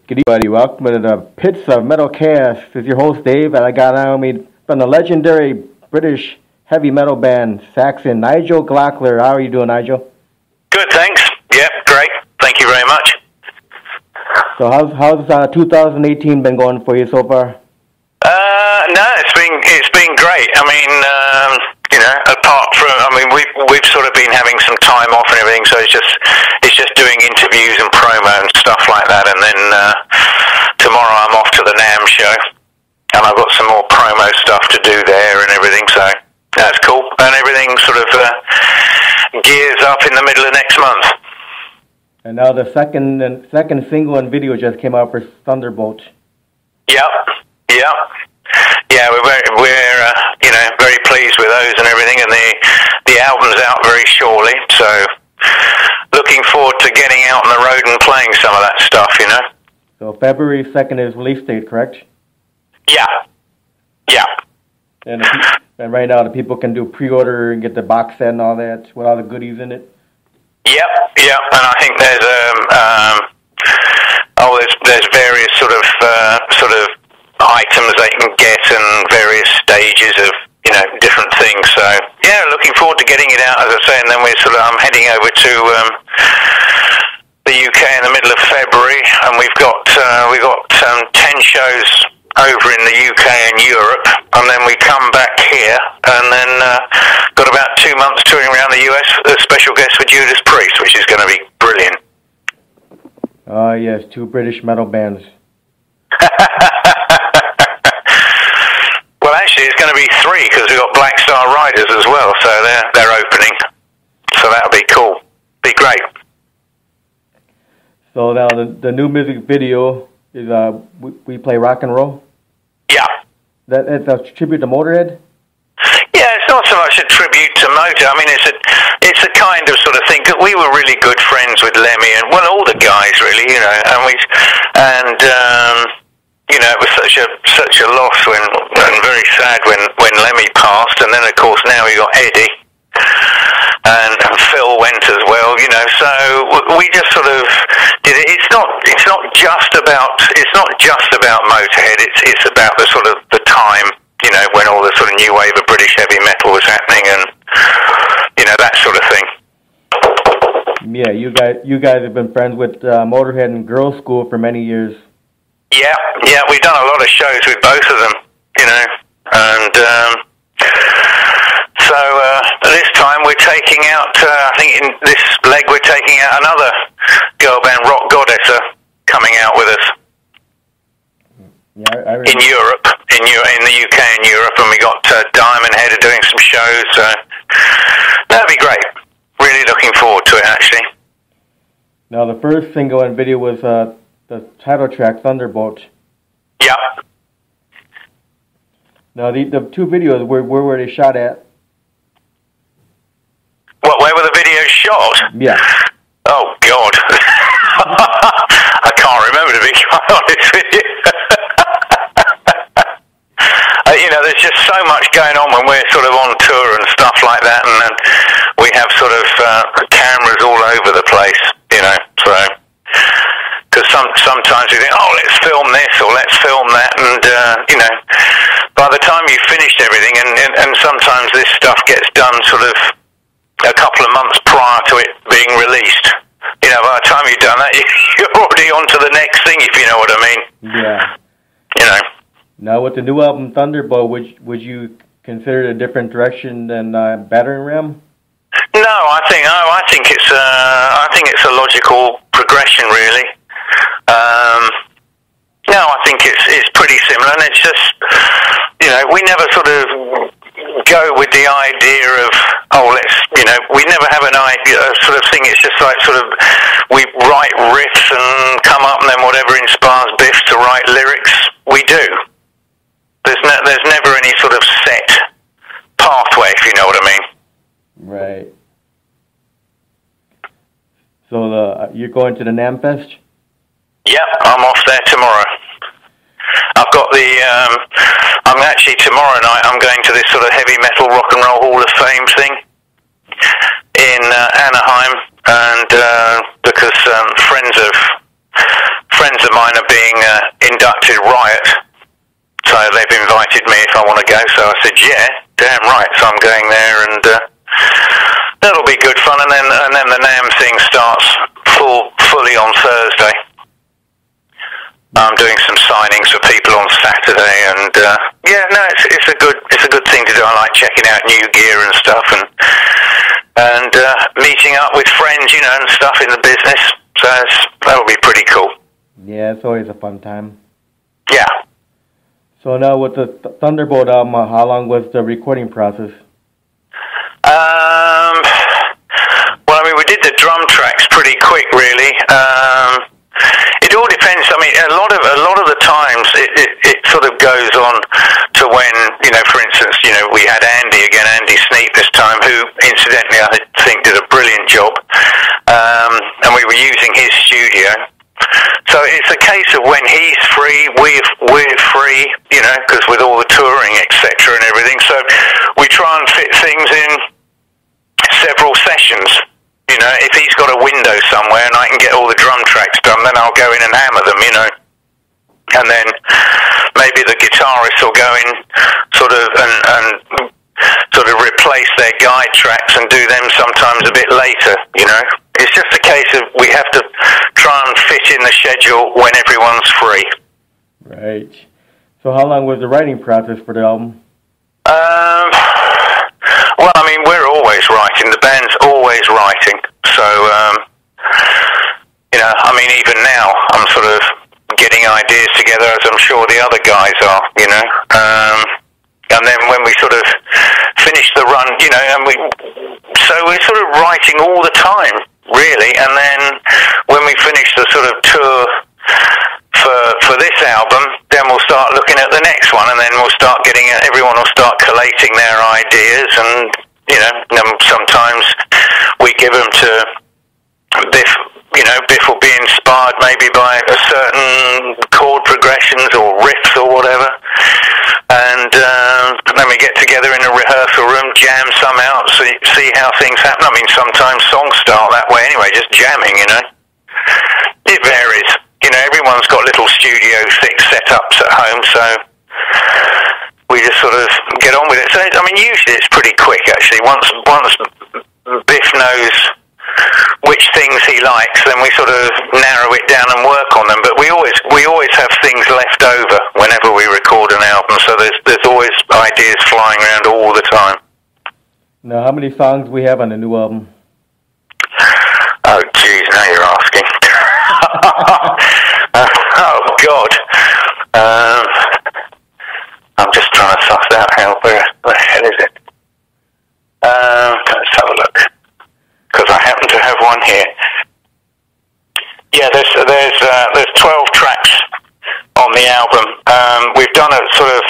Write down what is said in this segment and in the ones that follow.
Good evening, buddy. Welcome to the Pits of Metal Chaos. This is your host, Dave, and I got on me from the legendary British heavy metal band, Saxon, Nigel Glockler. How are you doing, Nigel? Good, thanks. Yep, great. Thank you very much. So how's 2018 been going for you so far? No, it's been great. I mean, apart from, we've sort of been having some time off and everything, so it's just doing interviews and promo and stuff like that, and then tomorrow I'm off to the NAMM show, and I've got some more promo stuff to do there and everything, so that's cool. And everything sort of gears up in the middle of next month. And now the second single and video just came out for Thunderbolt. Yep. Yeah, we're very pleased with those and everything, and the album's out very shortly, so looking forward to getting out on the road and playing some of that stuff, So February 2nd is release date, correct? Yeah. And right now the people can do pre-order and get the box set and all that with all the goodies in it? Yep, and I think there's various sort of items they can get and various stages of different things. So yeah, looking forward to getting it out, as I say. And then I'm heading over to the UK in the middle of February, and we've got 10 shows over in the UK and Europe, and then we come back here, and then got about 2 months touring around the US. A special guest for Judas Priest, which is going to be brilliant. Oh yes, 2 British metal bands. Well, actually, it's going to be 3 because we've got Black Star Riders as well, so they're opening. So that'll be cool. Be great. So now the new music video is we play rock and roll. Yeah. That's a tribute to Motorhead. Yeah, it's not so much a tribute to Motor. I mean, it's a kind of sort of thing. Cause we were really good friends with Lemmy and all the guys really, it was such a loss and very sad when Lemmy passed, and then of course now we got Eddie and Phil went as well, so we just sort of did it. It's not just about Motorhead. It's about the sort of the time, when all the sort of new wave of British heavy metal was happening, and that sort of thing. Yeah, you guys have been friends with Motorhead and Girls' School for many years. Yeah, we've done a lot of shows with both of them, and so this time we're taking out, I think in this leg we're taking out another girl band, Rock Goddess, coming out with us. Yeah, in Europe, in the UK and Europe, and we got Diamond Head doing some shows, so that'd be great. Really looking forward to it, actually. Now the first single and video was the title track, Thunderbolt. Yeah. Now the 2 videos, where were they shot at? Where were the videos shot? Yeah. Oh, God. I can't remember, to be quite honest with you. There's just so much going on when we're sort of on tour and stuff like that, and then we have sort of cameras all over the place, so... Because sometimes you think, let's film this or let's film that, and by the time you've finished everything, and sometimes this stuff gets done sort of a couple of months prior to it being released. By the time you've done that, you're already on to the next thing, if you know what I mean. Yeah. Now with the new album Thunderbolt, would you consider it a different direction than Battering Ram? No, I think it's a logical progression, really. No, I think it's pretty similar, and it's just, we never sort of go with the idea of, we never have an idea sort of thing. It's just like sort of, we write riffs and come up, and then whatever inspires Biff to write lyrics, we do. There's never any sort of set pathway, if you know what I mean. Right. So you're going to the NAMM Fest? Yep, I'm off there tomorrow. I've got I'm actually tomorrow night, I'm going to this sort of heavy metal rock and roll Hall of Fame thing in Anaheim, and because friends of friends of mine are being inducted Riot, so they've invited me if I want to go. So I said, yeah, damn right. So I'm going there, and that'll be good fun. And then the NAMM thing starts fully on Thursday. I'm doing some signings for people on Saturday, and it's a good thing to do. I like checking out new gear and stuff, and meeting up with friends, and stuff in the business. So that'll be pretty cool. Yeah, it's always a fun time. Yeah. So now with the Thunderbolt album, how long was the recording process? Well, I mean, we did the drum tracks pretty quick, really. It all depends. I mean, a lot of the times it sort of goes on to when, for instance, we had Andy Sneap this time, who incidentally I think did a brilliant job, and we were using his studio. So it's a case of when he's free, we're free, because with all the touring, etc. and everything. So we try and fit things in several sessions. If he's got a window somewhere and I can get all the drum tracks done, then I'll go in and hammer them, And then maybe the guitarist will go in and sort of replace their guide tracks and do them sometimes a bit later, It's just a case of we have to try and fit in the schedule when everyone's free. Right. So how long was the writing process for the album? Well, I mean, we're always writing. The band's always writing. So, I mean, even now, I'm sort of getting ideas together, as I'm sure the other guys are, and then when we sort of finish the run, so we're sort of writing all the time, really. And then when we finish the sort of tour for this album, then we'll start looking at the next one, and then we'll start everyone will start collating their ideas, and then sometimes we give them to Biff. Biff will be inspired maybe by a certain chord progressions or riffs or whatever, and then we get together in a rehearsal room, jam some out, see how things happen. I mean, sometimes songs start that way anyway, just jamming. It varies. Everyone's got little studio setups at home, so we just sort of get on with it. So, I mean, usually it's pretty quick, actually. Once Biff knows which things he likes, then we sort of narrow it down and work on them. But we always have things left over whenever we record an album, so there's always ideas flying around all the time. Now, how many songs we have on the new album? Oh, geez, now you're asking. Oh, God. I'm just trying to suss out where the hell is it? Let's have a look. Because I happen to have one here. Yeah, there's 12 tracks on the album. We've done a sort of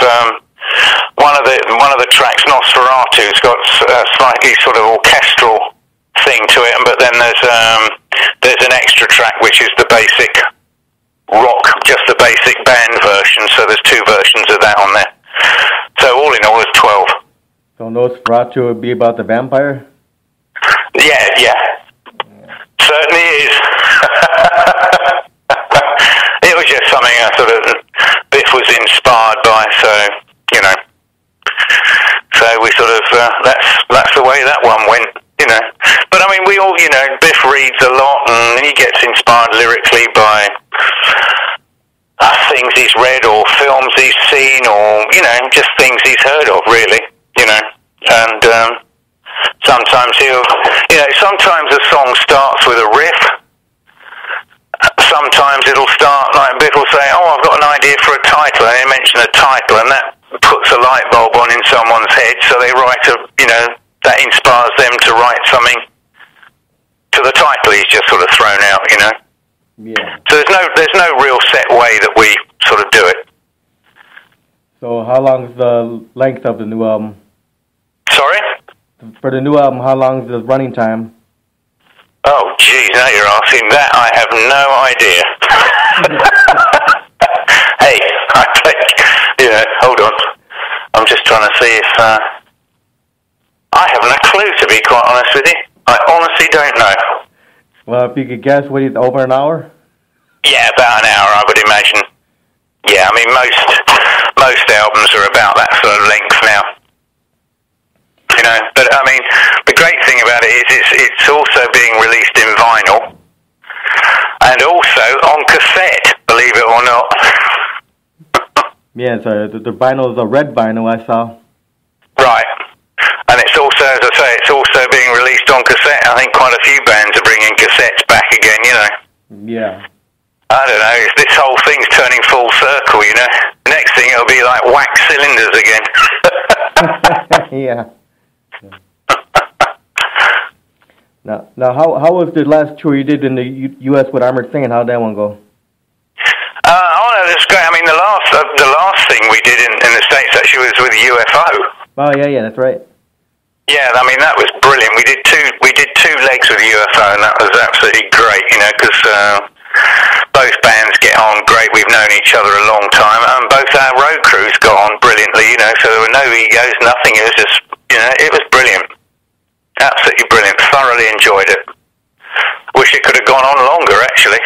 one of the tracks, Nosferatu's got a slightly sort of orchestral thing to it, but then there's an extra track which is the basic rock, just the basic band version. So there's two versions of that on there. So all in all, there's 12. So Nosferatu would be about the vampire? Yeah. Certainly is. It was just something Biff was inspired by, so, So we sort of, that's the way that one went, But I mean, we all, Biff reads a lot, and he gets inspired lyrically by things he's read or films he's seen or, just things he's heard of, really, And sometimes sometimes a song starts with a riff. Sometimes it'll start, like Biff will say, oh, I've got an idea for a title, and they mention a title, and that puts a light bulb on in someone's head, so they write that inspires them to write something to the title he's just sort of thrown out, Yeah. So there's no real set way that we sort of do it. So how long is the length of the new album? Sorry? For the new album, how long is the running time? Oh, geez, now you're asking that. I have no idea. Hey, I think, hold on. I'm just trying to see if, I haven't a clue, to be quite honest with you. I honestly don't know. Well, if you could guess, over an hour? Yeah, about an hour, I would imagine. Yeah, I mean, most albums are about that sort of length now. You know, but I mean, the great thing about it is it's also being released in vinyl and also on cassette, believe it or not. Yeah, so the vinyl is a red vinyl I saw. Right. And it's also, as I say, it's also being released on cassette. I think quite a few bands are bringing cassettes back again, you know. Yeah. I don't know, this whole thing's turning full circle, you know. The next thing it'll be like wax cylinders again. Yeah. Now, how was the last tour you did in the U.S. with Armored Saint? How'd that one go? No, that's great. I mean, the last thing we did in the States actually was with UFO. Oh, yeah, that's right. Yeah, I mean, that was brilliant. We did two legs with UFO, and that was absolutely great, you know, because both bands get on great. We've known each other a long time, and both our road crews got on brilliantly, you know, so there were no egos, nothing. It was just, you know, it was brilliant. Absolutely brilliant. Thoroughly enjoyed it. Wish it could have gone on longer, actually.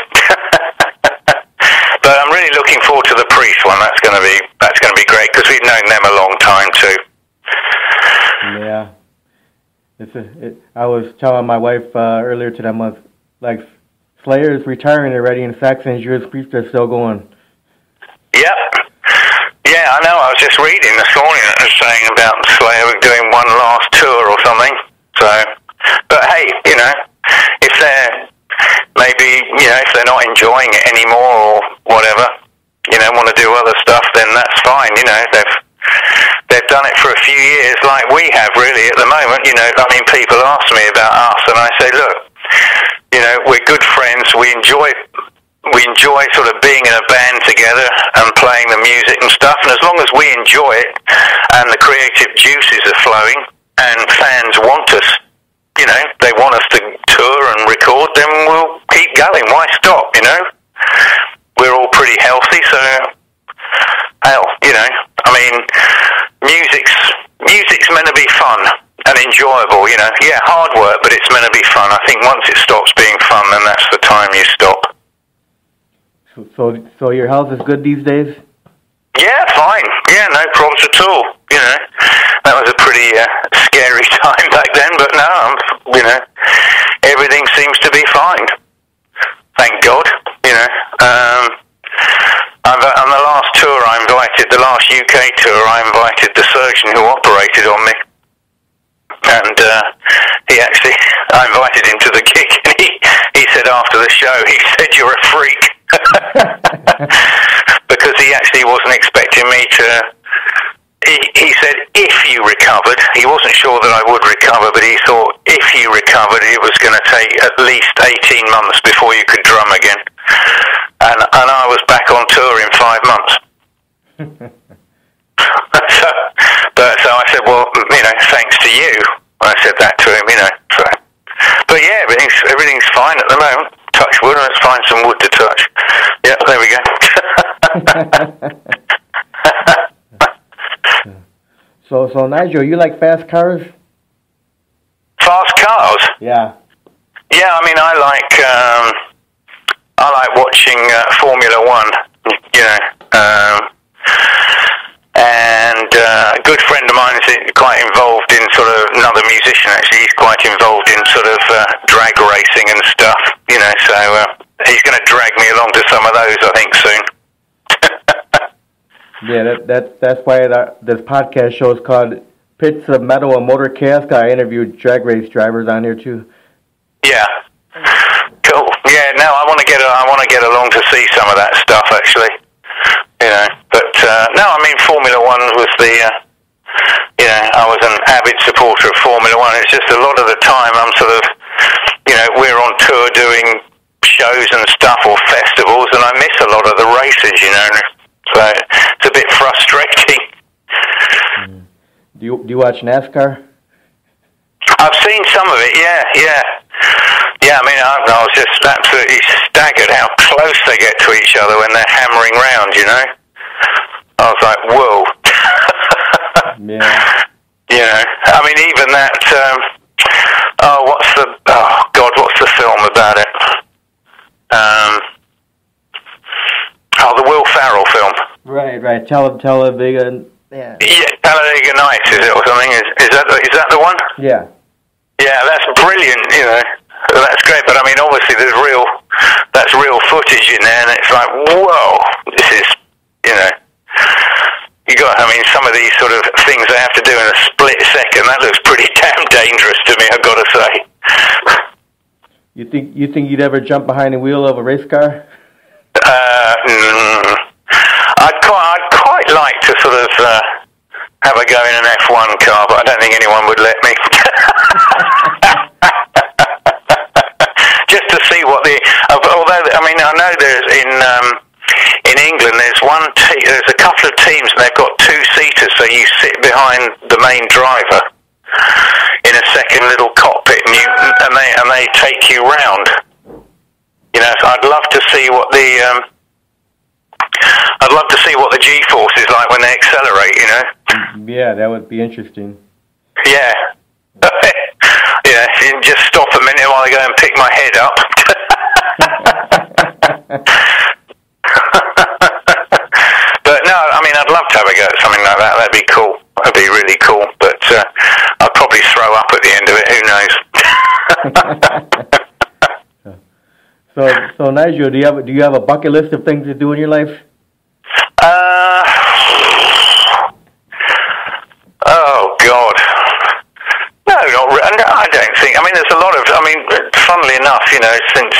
But I'm really looking forward to the Priest one. That's going to be great, because we've known them a long time, too. Yeah. I was telling my wife earlier today, like, Slayer's retiring already, and Saxon and Judas Priest are still going. Yep. Yeah, I know. I was just reading this morning that was saying about Slayer doing one last tour or something. So, but hey, you know, if they're maybe, you know, if they're not enjoying it anymore or whatever, you know, want to do other stuff, then that's fine. You know, they've done it for a few years, like we have really at the moment. You know, I mean, people ask me about us, and I say, look, you know, we're good friends. We enjoy sort of being in a band together and playing the music and stuff. And as long as we enjoy it and the creative juices are flowing and fans want us, you know, they want us to tour and record, then we'll keep going. Why stop, you know? We're all pretty healthy, so hell, you know, I mean, music's meant to be fun and enjoyable, you know. Yeah, hard work, but it's meant to be fun. I think once it stops being fun, then that's the time you stop. So your health is good these days? Yeah, fine. Yeah, no problems at all. You know, that was a pretty scary time back then, but now, you know, everything seems to be fine. Thank God. You know, on the last tour the last UK tour, I invited the surgeon who operated on me. And I invited him to the gig, and he said after the show, he said, "You're a freak." Because he actually wasn't expecting me to. He said, if you recovered, he wasn't sure that I would recover, but he thought if you recovered, it was going to take at least 18 months before you could drum again. And I was back on tour in 5 months. So I said, well, you know, thanks to you. I said that to him, you know. So, but yeah, everything's fine at the moment. Touch wood, and let's find some wood to touch. Yeah, there we go. So Nigel, you like fast cars? Fast cars? Yeah. Yeah, I mean, I like watching Formula One. You know, and a good friend of mine is quite involved in sort of another musician. Actually, he's quite involved in sort of drag racing and stuff. You know, so he's going to drag me along to some of those, I think, soon. Yeah, that's why this podcast show is called Pits of Metal and Motor Chaos. I interviewed drag race drivers on here too. Yeah, cool. Yeah, no, I want to get along to see some of that stuff actually. You know, but no, I mean Formula One was the. You know, I was an avid supporter of Formula One. It's just a lot of the time I'm sort of, you know, we're on tour doing shows and stuff or festivals, and I miss a lot of the races. You know. So it's a bit frustrating. Do you watch NASCAR? I've seen some of it, yeah. I mean, I was just absolutely staggered how close they get to each other when they're hammering round, you know. I was like, whoa. Yeah. You know, I mean, even that. What's the film about it? Right. Television. Yeah. Yeah, Talladega Nights, is it, or something? Is that the one? Yeah. Yeah, that's brilliant, you know. That's great, but I mean, obviously that's real footage in there, and it's like, whoa, this is, you know, I mean, some of these sort of things they have to do in a split second, that looks pretty damn dangerous to me, I've got to say. You think you'd ever jump behind the wheel of a race car? I'd quite like to sort of have a go in an F1 car, but I don't think anyone would let me. Just to see what although I mean, I know there's in England there's there's a couple of teams and they've got two-seaters, so you sit behind the main driver in a second little cockpit, and they take you round. You know, so I'd love to see what the G-force is like when they accelerate. You know. Yeah, that would be interesting. Yeah. Yeah, you can just stop a minute while I go and pick my head up. But no, I mean, I'd love to have a go at something like that. That'd be cool. That'd be really cool. But I'd probably throw up at the end of it. Who knows? So Nigel, do you have a bucket list of things to do in your life? Oh God. No, not really. No, I don't think. I mean, there's a lot of. I mean, funnily enough, you know, since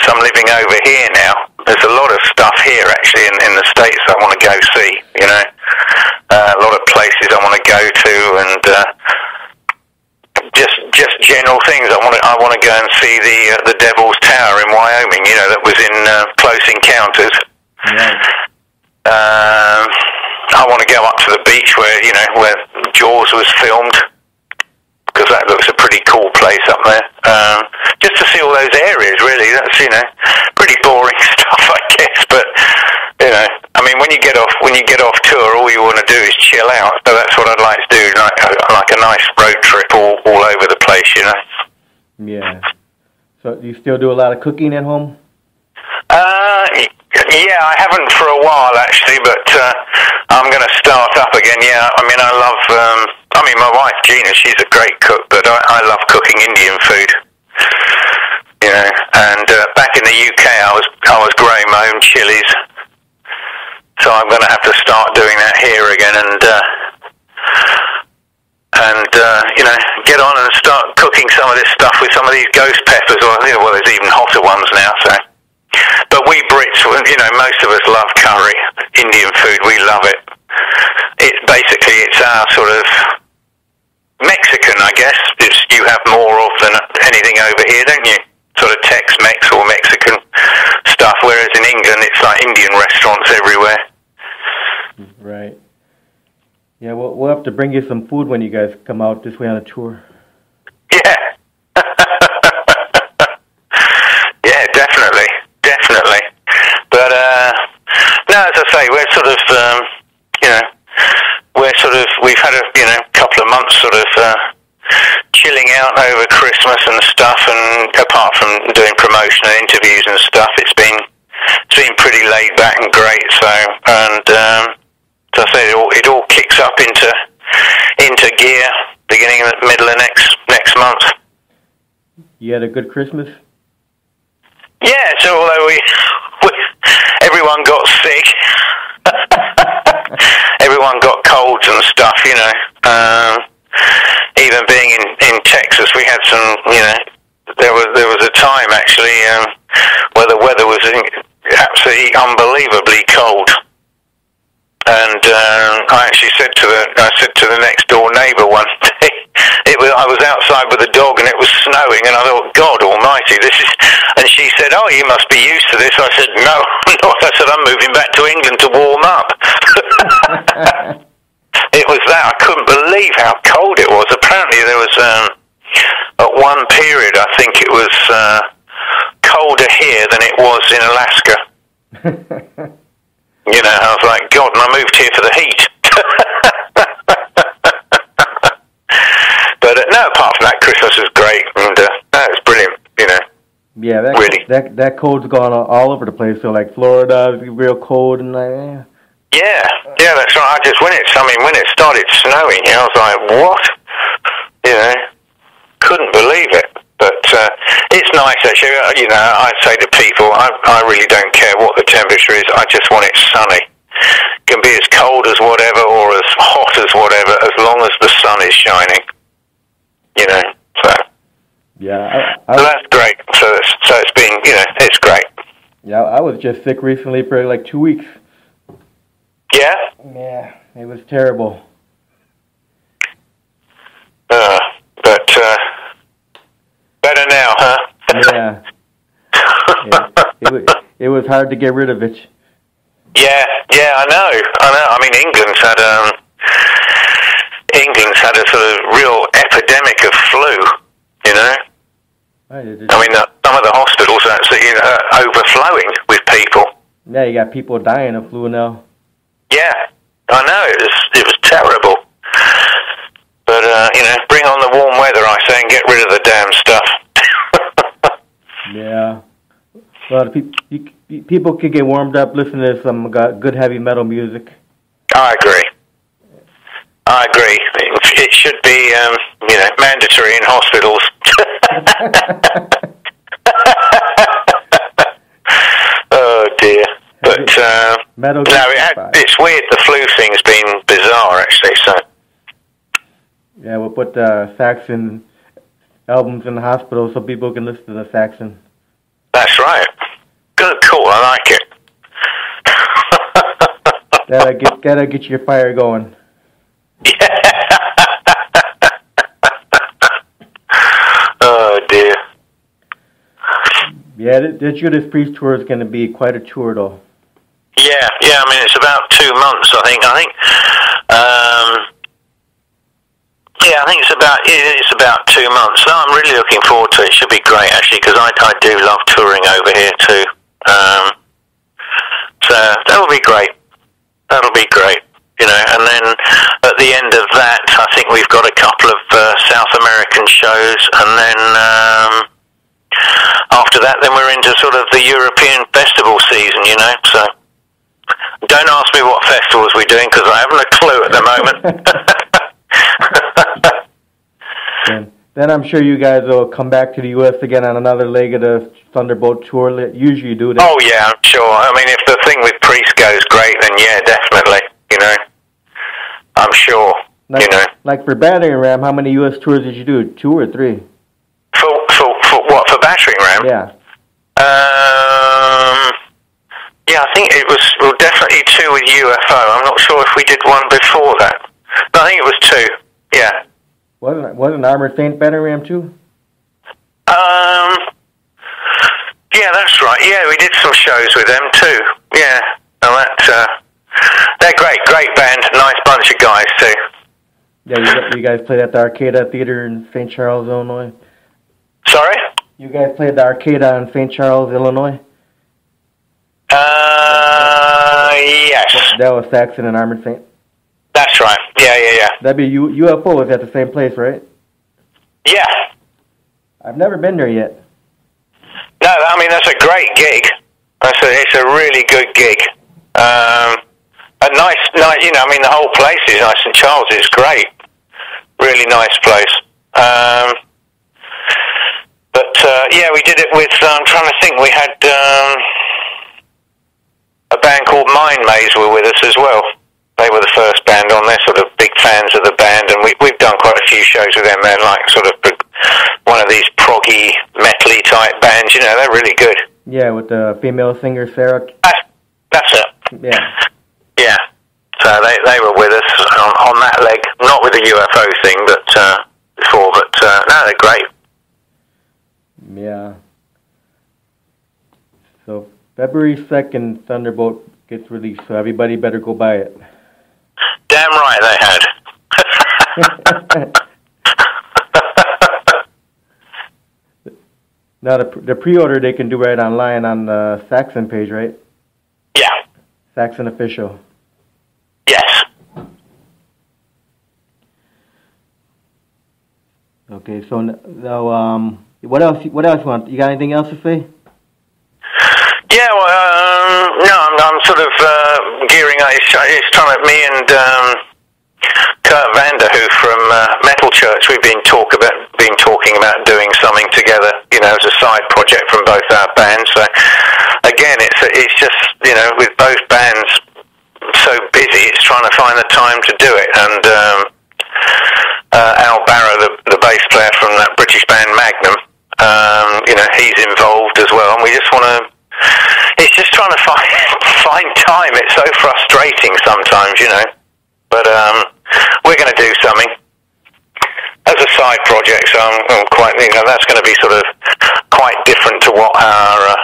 I'm living over here now, there's a lot of stuff here actually in the States I want to go see. You know, a lot of places I want to go to, and just general things. I want to go and see the Devil's Tower in Wyoming. You know, that was in Close Encounters. Yeah. I want to go up to the beach where Jaws was filmed, because that looks a pretty cool place up there. Just to see all those areas, really. That's, you know, pretty boring stuff, I guess. But you know, I mean, when you get off tour, all you want to do is chill out. So that's what I'd like to do, like a nice road trip all over the place, you know. Yeah. So do you still do a lot of cooking at home? Yeah, I haven't for a while actually, but I'm going to start up again. Yeah, I mean, my wife Gina, she's a great cook, but I love cooking Indian food. You know, and back in the UK, I was growing my own chilies, so I'm going to have to start doing that here again, and you know, get on and start cooking some of this stuff with some of these ghost peppers, or well, there's even hotter ones now, so. But we Brits, you know, most of us love curry, Indian food. We love it. It's our sort of Mexican, I guess. You have more of than anything over here, don't you? Sort of Tex-Mex or Mexican stuff, whereas in England it's like Indian restaurants everywhere. Right. Yeah, we'll have to bring you some food when you guys come out this way on a tour. Yeah. Yeah, definitely. But no, as I say, we're sort of, you know, we've had a couple of months sort of chilling out over Christmas and stuff, and apart from doing promotion and interviews and stuff, it's been pretty laid back and great. So, and as I say, it all kicks up into gear beginning in the middle of next month. You had a good Christmas? Yeah, so although everyone got sick, everyone got colds and stuff, you know. Even being in Texas, we had some, you know, there was a time actually where the weather was absolutely unbelievably cold, and I actually said to the next door neighbour one day, I was outside with the dog and it was snowing, and I thought, God Almighty, this is. And she said, "Oh, you must be used to this." I said, "No, I said I'm moving back to England to warm up." It was that. I couldn't believe how cold it was. Apparently there was at one period, I think it was colder here than it was in Alaska. You know, I was like, God, and I moved here for the heat. But no, apart from that, Christmas was great, and no, it was brilliant, you know. Yeah, really. that cold's gone all over the place. So like Florida is real cold and like Yeah, that's right. When it started snowing, I was like, what? Couldn't believe it. But it's nice actually. I say to people, I really don't care what the temperature is. I just want it sunny. It can be as cold as whatever or as hot as whatever, as long as the sun is shining. So. Yeah, so that's great. So it's been, it's great. Yeah, I was just sick recently for like 2 weeks. Yeah? Yeah, it was terrible. But better now, huh? Yeah. It was hard to get rid of it. Yeah, I know. I mean, England's had a sort of real epidemic of flu. I mean, some of the hospitals are absolutely overflowing with people. Yeah, you got people dying of flu now. Yeah, I know. It was terrible. But bring on the warm weather, I say, and get rid of the damn stuff. Yeah. Well, people could get warmed up listening to some good heavy metal music. I agree. It should be, mandatory in hospitals. Oh dear. But it's weird. The flu thing's been bizarre, actually. So. Yeah, we'll put Saxon albums in the hospital so people can listen to the Saxon. That's right. Good, cool. I like it. Gotta get your fire going. Yeah. Oh dear. Yeah, the Judas Priest tour is going to be quite a tour, though. Yeah. I mean, it's about 2 months, I think. I think it's about 2 months. So I'm really looking forward to it. It should be great, actually, because I do love touring over here too. So that'll be great. And then at the end of that, I think we've got a couple of South American shows, and then after that, then we're into sort of the European festival season, So don't ask me what festivals we're doing, because I haven't a clue at the moment. Then I'm sure you guys will come back to the U.S. again on another leg of the Thunderbolt tour. Usually you do that. Oh, yeah, I'm sure. I mean, if the thing with Priest goes great, then yeah, definitely, I'm sure, Like for Battering Ram, how many U.S. tours did you do? 2 or 3? For what, for Battering Ram? Yeah. Yeah, I think it was, definitely 2 with UFO. I'm not sure if we did one before that. No, I think it was 2, yeah. Wasn't Armored Saint Battering Ram too? Yeah, that's right. Yeah, we did some shows with them too. Yeah, and they're great band, nice bunch of guys too. Yeah, you guys played at the Arcada Theater in St. Charles, Illinois. Sorry? You guys played at the Arcada in St. Charles, Illinois? Yes. That was Saxon and Armored Saint? That's right. Yeah. That'd be UFO is at the same place, right? Yeah. I've never been there yet. No, I mean, that's a great gig. It's a really good gig. A nice, I mean, the whole place is nice. St. Charles is great. Really nice place. Yeah, we did it with, I'm trying to think, we had a band called Mind Maze were with us as well. They were the first band on. They're sort of big fans of the band, and we've done quite a few shows with them. They're like sort of one of these proggy, metal-y type bands. They're really good. Yeah, with the female singer Sarah. That's it. Yeah. So they were with us on that leg, not with the UFO thing, but before. But no, they're great. Yeah. So February 2nd, Thunderbolt gets released. So everybody better go buy it. Damn right they had. Now, the pre-order they can do right online on the Saxon page, right? Yeah. Saxon Official. Yes. Okay, so now, What else? What else you want? You got anything else to say? Yeah, well, no, I'm sort of gearing up. It's time at me and Kurt Vanderhoof from Metal Church. We've been talking about doing something together, as a side project from both our bands. So again, it's just with both bands so busy, it's trying to find the time to do it. And Al Barrow, the bass player from that British band Magnum, he's involved as well, and we just want to. It's just trying to find time. It's so frustrating sometimes, But we're going to do something as a side project. So I'm quite, that's going to be sort of quite different to what our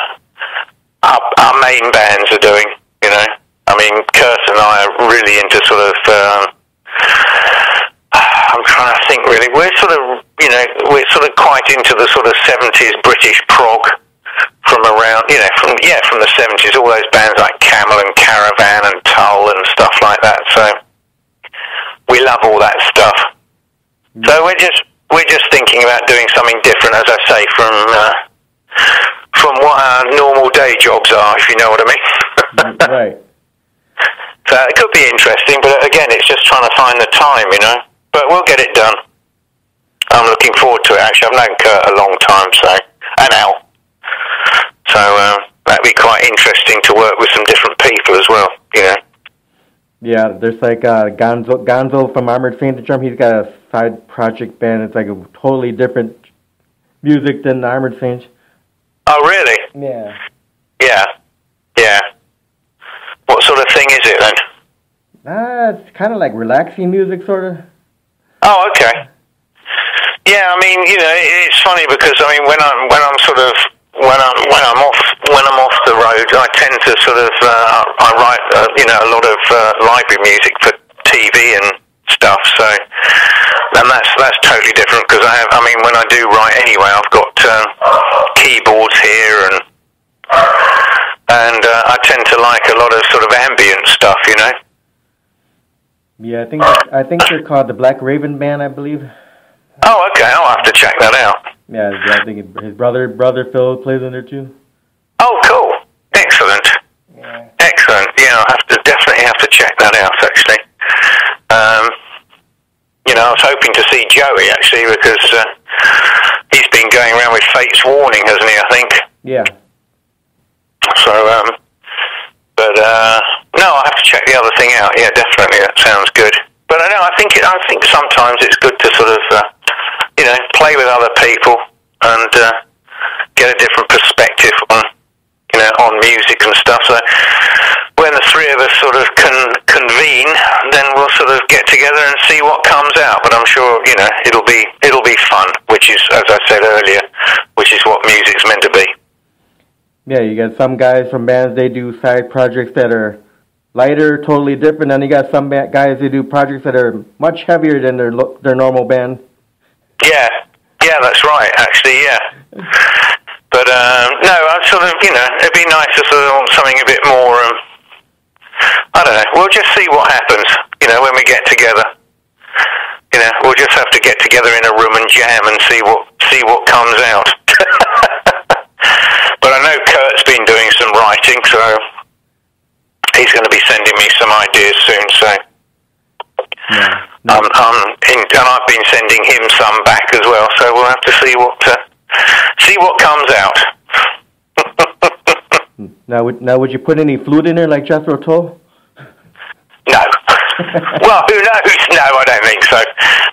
main bands are doing. I mean, Kurt and I are really into sort of. I'm trying to think. Really, we're sort of, we're sort of quite into the sort of 70s British prog. From around, from the 70s, all those bands like Camel and Caravan and Tull and stuff like that. So we love all that stuff. So we're just thinking about doing something different, as I say, from what our normal day jobs are, if you know what I mean. Right. So it could be interesting, but again, it's just trying to find the time, But we'll get it done. I'm looking forward to it. Actually, I've known Kurt a long time, and Al. So that'd be quite interesting to work with some different people as well, Yeah, there's like Gonzo from Armored Saint Drum. He's got a side project band. It's like a totally different music than Armored Saints. Oh, really? Yeah. Yeah. What sort of thing is it then? It's kind of like relaxing music, sort of. Oh, okay. Yeah, I mean, it's funny because I mean when I'm sort of when I'm off the road, I tend to sort of I write a lot of library music for TV and stuff. So, and that's totally different because when I do write anyway, I've got keyboards here and I tend to like a lot of sort of ambient stuff, Yeah, I think they're called the Black Raven Band, I believe. Oh, okay. I'll have to check that out. Yeah, I think his brother Phil plays in there too. Oh, cool! Excellent. Yeah. Excellent. Yeah, definitely have to check that out. Actually, I was hoping to see Joey actually because he's been going around with Fate's Warning, hasn't he? I think. Yeah. So, but no, I'll have to check the other thing out. Yeah, definitely. That sounds good. But I think sometimes it's good to sort of. Play with other people and get a different perspective on music and stuff. So when the three of us sort of convene, then we'll sort of get together and see what comes out. But I'm sure it'll be fun, which is, as I said earlier, which is what music's meant to be. Yeah, you got some guys from bands, they do side projects that are lighter, totally different, and you got some guys that do projects that are much heavier than their normal band. Yeah, that's right, actually, yeah. But, no, I'd sort of, it'd be nice to sort of want something a bit more, I don't know, we'll just see what happens, when we get together. We'll just have to get together in a room and jam and see what comes out. But I know Kurt's been doing some writing, so he's going to be sending me some ideas soon, so... Yeah. And I've been sending him some back as well, so we'll have to see what comes out. Now, would you put any flute in there like Jethro Tull? No. Well, who knows? No, I don't think so.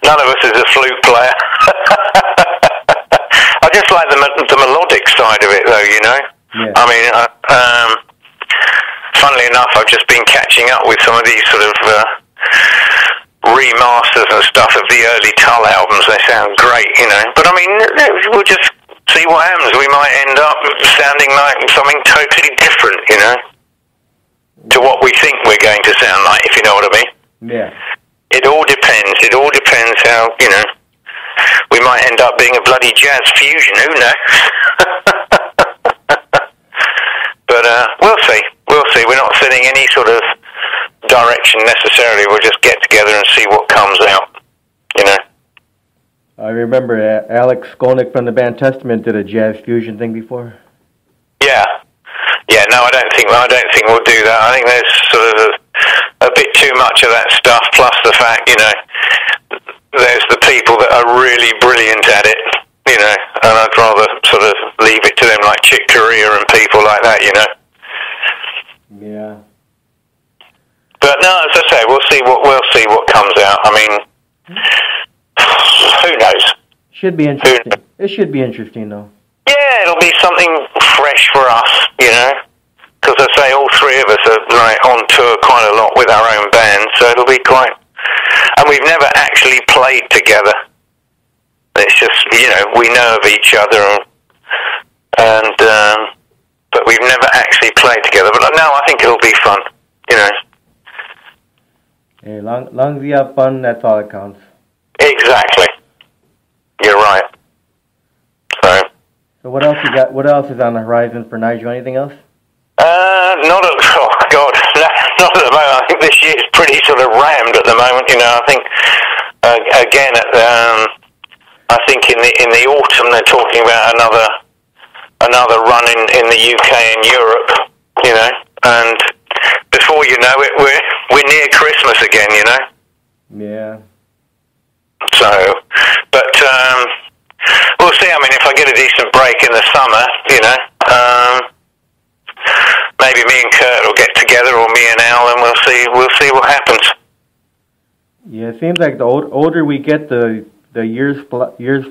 None of us is a flute player. I just like the melodic side of it, though. Yeah. I mean, funnily enough, I've just been catching up with some of these sort of. Remasters and stuff of the early Tull albums. They sound great, But I mean, we'll just see what happens. We might end up sounding like something totally different, to what we think we're going to sound like, if you know what I mean. Yeah. It all depends. It all depends how, we might end up being a bloody jazz fusion. Who knows? But we'll see. We'll see. We're not setting any sort of direction necessarily. We'll just get together and see what comes out, I remember Alex Skolnick from the band Testament did a jazz fusion thing before. Yeah. Yeah, no, I don't think we'll do that. I think there's sort of a bit too much of that stuff, plus the fact, there's the people that are really brilliant at it, and I'd rather sort of leave it to them, like Chick Corea and people like that, Yeah. But no, as I say, we'll see what comes out. I mean, who knows? Should be interesting. It should be interesting, though. Yeah, it'll be something fresh for us, because I say all three of us are on tour quite a lot with our own band, so it'll be quite. And we've never actually played together. It's just we know of each other, and but we've never actually played together. But no, I think it'll be fun, Hey, long as you have fun, that's all that counts. Exactly. You're right. So what else you got? What else is on the horizon for Nigel? Anything else? Not at the moment. I think this year's pretty sort of rammed at the moment. I think again, I think in the autumn they're talking about another run in the UK and Europe. And before you know it, we're near Christmas again. Yeah. So, but we'll see. I mean, if I get a decent break in the summer, maybe me and Kurt will get together, or me and Al, and we'll see what happens. Yeah, it seems like the older we get, the years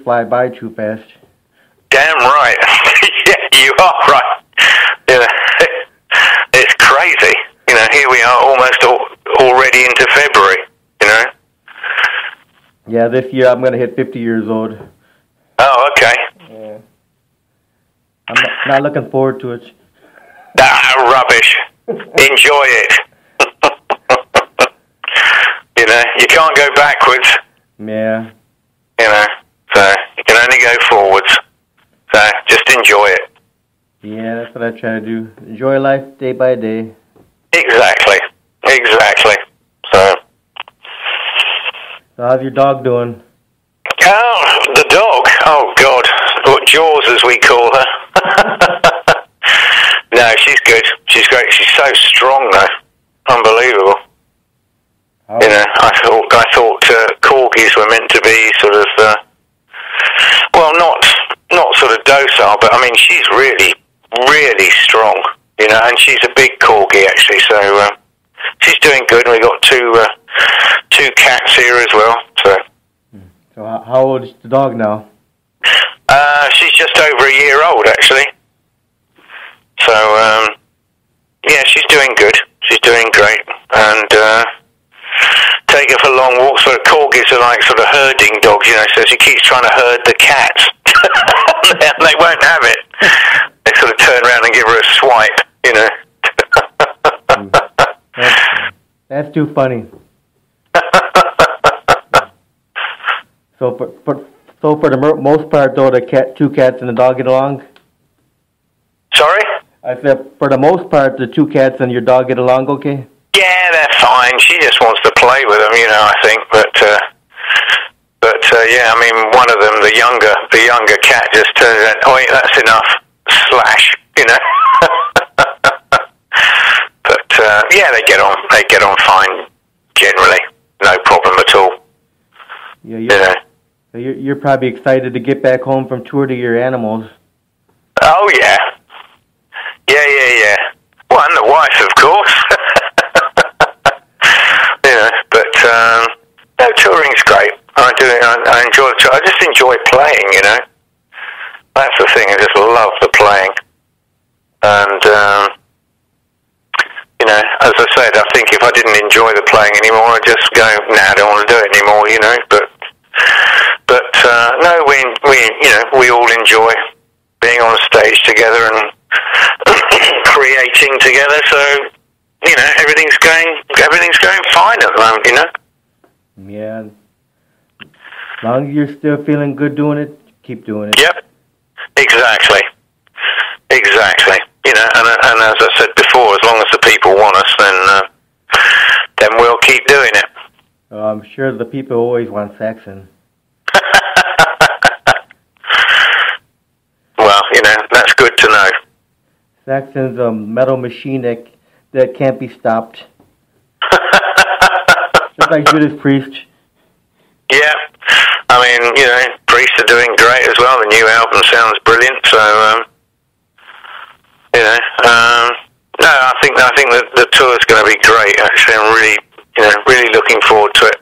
fly by too fast. Damn right. Yeah, you are right. It's crazy. Here we are, almost already into February. Yeah, this year I'm gonna hit 50 years old. Oh, okay. Yeah. I'm not looking forward to it. Rubbish. Enjoy it. You can't go backwards. Yeah. So you can only go forwards. So just enjoy it. Yeah, that's what I try to do. Enjoy life day by day. Exactly. So how's your dog doing? Oh, the dog. Oh, God. What, Jaws, as we call her. No, she's good. She's great. She's so strong, though. Unbelievable. Oh. I thought corgis were meant to be sort of, not sort of docile, but I mean, she's really, really strong, and she's a big corgi, actually, so she's doing good, and we've got two cats here as well, so. So how old is the dog now? She's just over a year old, actually. So, yeah, she's doing good. She's doing great. And take her for long walks. So corgis are like sort of herding dogs, so she keeps trying to herd the cats. They won't have it. They sort of turn around and give her a swipe, That's too funny. So for the most part, though, two cats and the dog get along? Sorry? I said, for the most part, the two cats and your dog get along okay? Yeah, they're fine. She just wants to play with them, I think. But yeah, I mean, one of them, the younger cat, just turns out, oh, wait, that's enough. Slash, But yeah, they get on fine generally. No problem at all. Yeah, you're probably excited to get back home from tour to your animals. Oh yeah. Well, and the wife, of course. But no, touring's great. I enjoy it. I just enjoy playing. That's the thing. I just love the playing. And as I said, I think if I didn't enjoy the playing anymore, I'd just go, nah, I don't want to do it anymore. But no, we all enjoy being on stage together and creating together. So everything's going fine at the moment. Yeah. As long as you're still feeling good doing it, keep doing it. Yep. Exactly. And as I said before, as long as the people want us, then we'll keep doing it. I'm sure the people always want Saxon. Saxon's a metal machine that can't be stopped. Just like Judas Priest. Yeah. I mean, Priest are doing great as well. The new album sounds brilliant. So, no, I think the tour's going to be great. Actually, I'm really looking forward to it.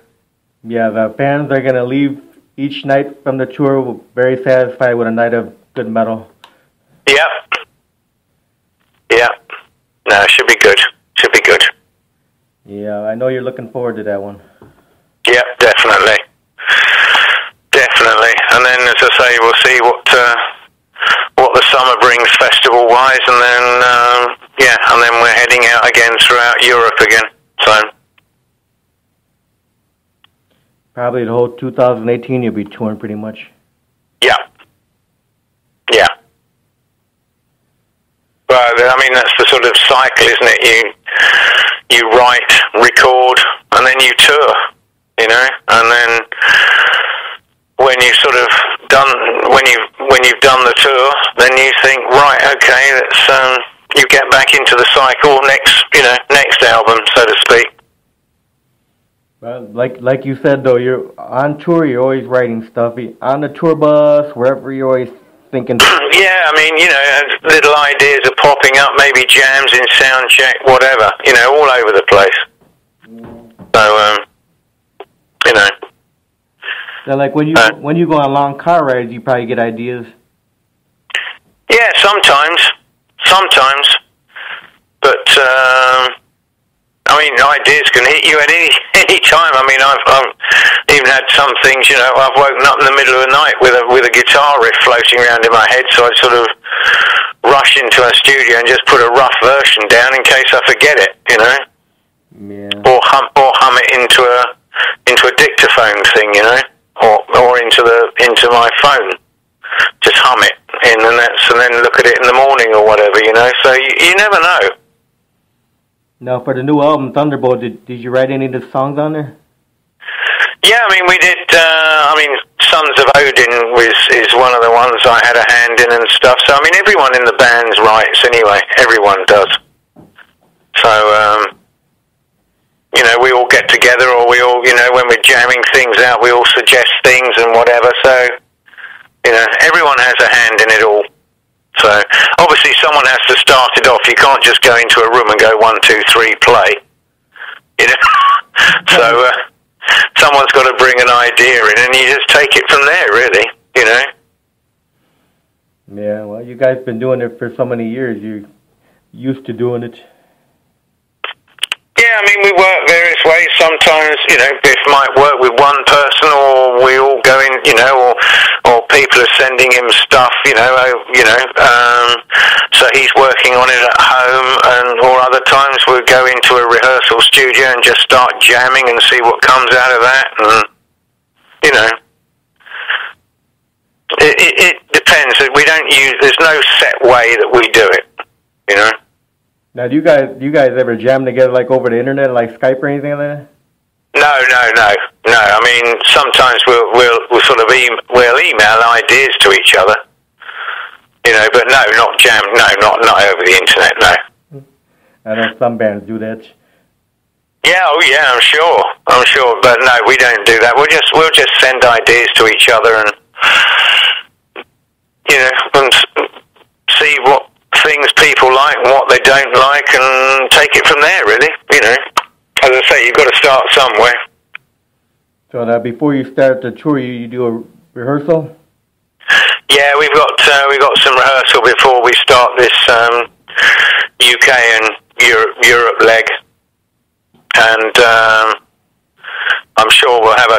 Yeah, the fans are going to leave each night from the tour very satisfied with a night of good metal. Yep. Yeah. No, it should be good. Should be good. Yeah, I know you're looking forward to that one. Yep, definitely. Definitely. And then, as I say, we'll see what the summer brings festival-wise, and then, and then we're heading out again throughout Europe again. So probably the whole 2018 you'll be touring pretty much. Yeah. Yeah. But, I mean, that's the sort of cycle, isn't it? You write, record, and then you tour, and then when you sort of when you've done the tour, then you think, right, okay, let's you get back into the cycle next album, so to speak. Well, like you said though, you're on tour. You're always writing stuff on the tour bus, wherever. You're always thinking. Yeah, I mean, little ideas are popping up. Maybe jams in sound check, whatever. All over the place. So, So, like when you go on long car rides, you probably get ideas. Yeah, sometimes, but I mean, ideas can hit you at any time. I mean, I've even had some things. I've woken up in the middle of the night with a guitar riff floating around in my head, so I sort of rush into a studio and just put a rough version down in case I forget it. Yeah. Or hum it into a dictaphone thing, or into my phone. Just hum it in, and then look at it in the morning or whatever, So you never know. Now, for the new album, Thunderbolt, did you write any of the songs on there? Yeah, I mean, we did. Sons of Odin is one of the ones I had a hand in and stuff. So, I mean, everyone in the band's writes anyway. Everyone does. So, we all get together, or we all, when we're jamming things out, we all suggest things and whatever. So, everyone has a hand in it all. So, obviously, someone has to start it off. You can't just go into a room and go 1, 2, 3, play. So, someone's got to bring an idea in, and you just take it from there, really. Yeah, well, you guys been doing it for so many years. You're used to doing it. Yeah, I mean, we work various ways. Sometimes, Biff might work with one person, or we all go in, or people are sending him stuff, so he's working on it at home, or other times we'll go into a rehearsal studio and just start jamming and see what comes out of that, and, it depends. We don't there's no set way that we do it, Now, do you guys ever jam together, like over the internet, like Skype or anything like that? No. I mean, sometimes we'll sort of we'll email ideas to each other, but no, not jam. No, not over the internet. No. I know some bands do that. Yeah, I'm sure, but no, we don't do that. We'll just send ideas to each other and and see what things people like and what they don't like, and take it from there, really. As I say, you've got to start somewhere. So now, before you start the tour, you do a rehearsal? Yeah, we've got some rehearsal before we start this UK and Europe leg, and I'm sure we'll have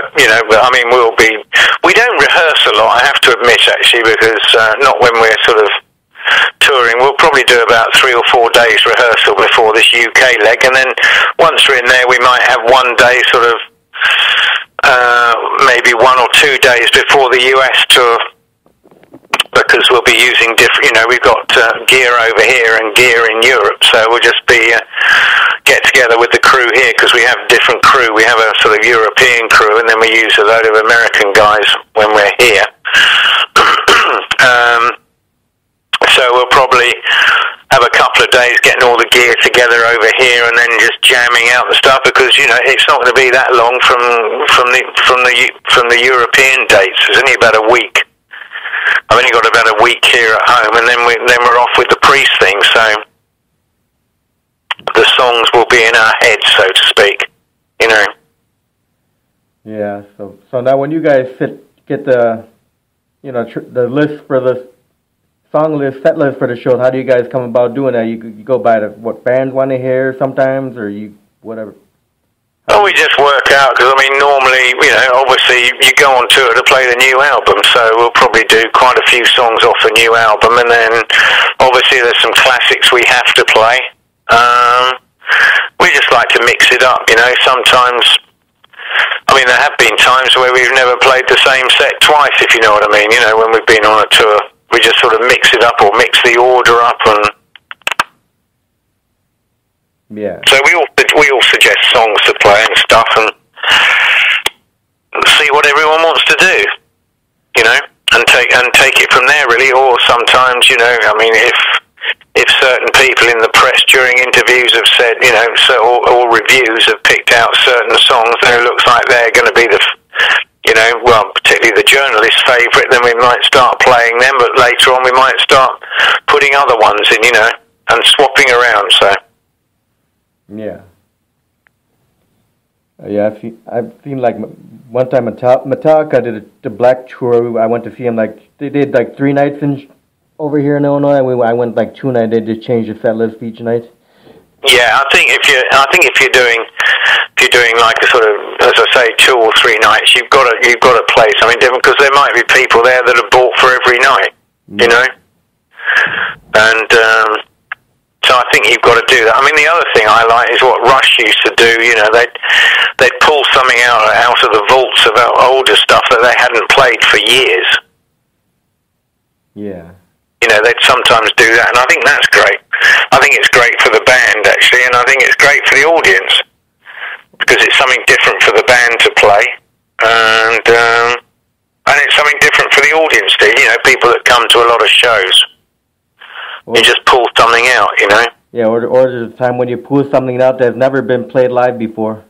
we don't rehearse a lot, I have to admit, actually, because not when we're sort of touring. We'll probably do about 3 or 4 days rehearsal before this UK leg, and then once we're in there, we might have one day sort of maybe 1 or 2 days before the US tour, because we'll be using different, we've got gear over here and gear in Europe, so we'll just be get together with the crew here, because we have different crew. We have a sort of European crew, and then we use a load of American guys when we're here. So we'll probably have a days getting all the gear together over here and then just jamming out the stuff, because it's not going to be that long from the European dates. It's only about a week. I've only got about a week here at home, and then we're off with the priest thing. So the songs will be in our heads, so to speak. Yeah. So now when you guys get the the list for the song list, set list for the shows, how do you guys come about doing that? You go by what bands want to hear sometimes, or whatever? Well, we just work out, because normally, obviously you go on tour to play the new album, so we'll probably do quite a few songs off the new album, and then obviously there's some classics we have to play. We just like to mix it up, sometimes. There have been times where we've never played the same set twice, if you know what I mean. When we've been on a tour, we just sort of mix it up, or mix the order up, and yeah. So we all suggest songs to play and stuff, and see what everyone wants to do, and take it from there, really. Or sometimes, if certain people in the press during interviews have said, or reviews have picked out certain songs that it looks like they're going to be particularly the journalist's favourite, then we might start playing them, but later on we might start putting other ones in, and swapping around, so. Yeah. Yeah, I've seen like one time Metallica did the Black Tour. I went to see them, they did 3 nights over here in Illinois, and I went 2 nights. They just changed the set list each night. Yeah, I think if you're doing like a sort of, as I say, 2 or 3 nights, you've got to play something different, because there might be people there that are bought for every night, and so I think you've got to do that. The other thing I like is what Rush used to do. They'd pull something out of the vaults of older stuff that they hadn't played for years. Yeah. They'd sometimes do that, and I think that's great. I think it's great for the band, actually, and I think it's great for the audience, because it's something different for the band to play, and it's something different for the audience too. People that come to a lot of shows, you just pull something out, Yeah, or there's a time when you pull something out that's never been played live before.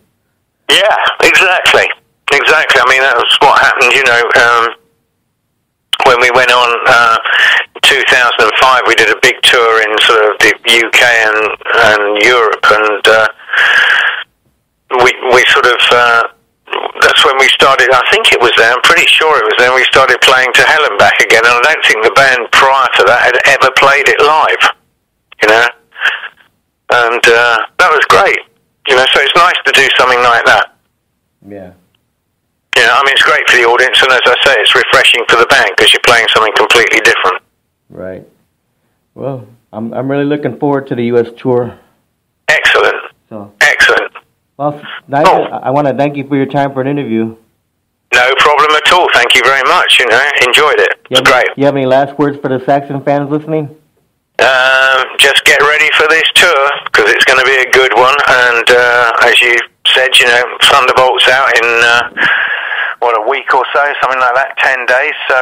Yeah, exactly. That's what happened, when we went on in 2005, we did a big tour in sort of the UK and Europe, and we sort of, that's when we started, I think it was there, I'm pretty sure it was then, we started playing To Hell and Back again, and I don't think the band prior to that had ever played it live, and that was great, so it's nice to do something like that. Yeah. It's great for the audience, and as I say, it's refreshing for the band, because you're playing something completely different. Right. Well, I'm really looking forward to the U.S. tour. Excellent. Excellent. Well, Nigel, I want to thank you for your time for an interview. No problem at all. Thank you very much. Enjoyed it. It's great. You have any last words for the Saxon fans listening? Just get ready for this tour, because it's going to be a good one. And as you said, Thunderbolt's out in a week or so, something like that, 10 days. So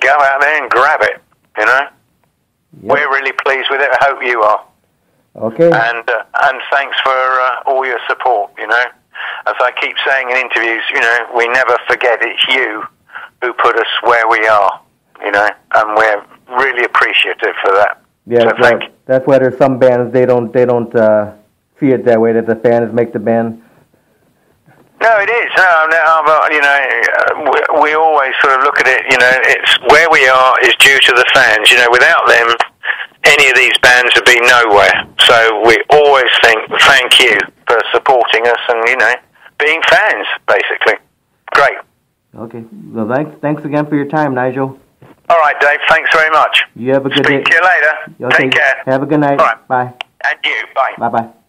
go out there and grab it. Yep. We're really pleased with it. I hope you are. Okay. And thanks for all your support. As I keep saying in interviews, we never forget it's you who put us where we are. And we're really appreciative for that. Yeah, so thank you. That's why there's some bands they don't see it that way, that the fans make the band. No, it is. But we always sort of look at it. It's where we are is due to the fans. Without them, any of these bands would be nowhere. So we always thank you for supporting us and being fans, basically. Great. Okay. Well, thanks again for your time, Nigel. All right, Dave. Thanks very much. You have a good day. Speak to you later. Okay. Take care. Have a good night. All right. Bye. And you. Bye. Bye-bye.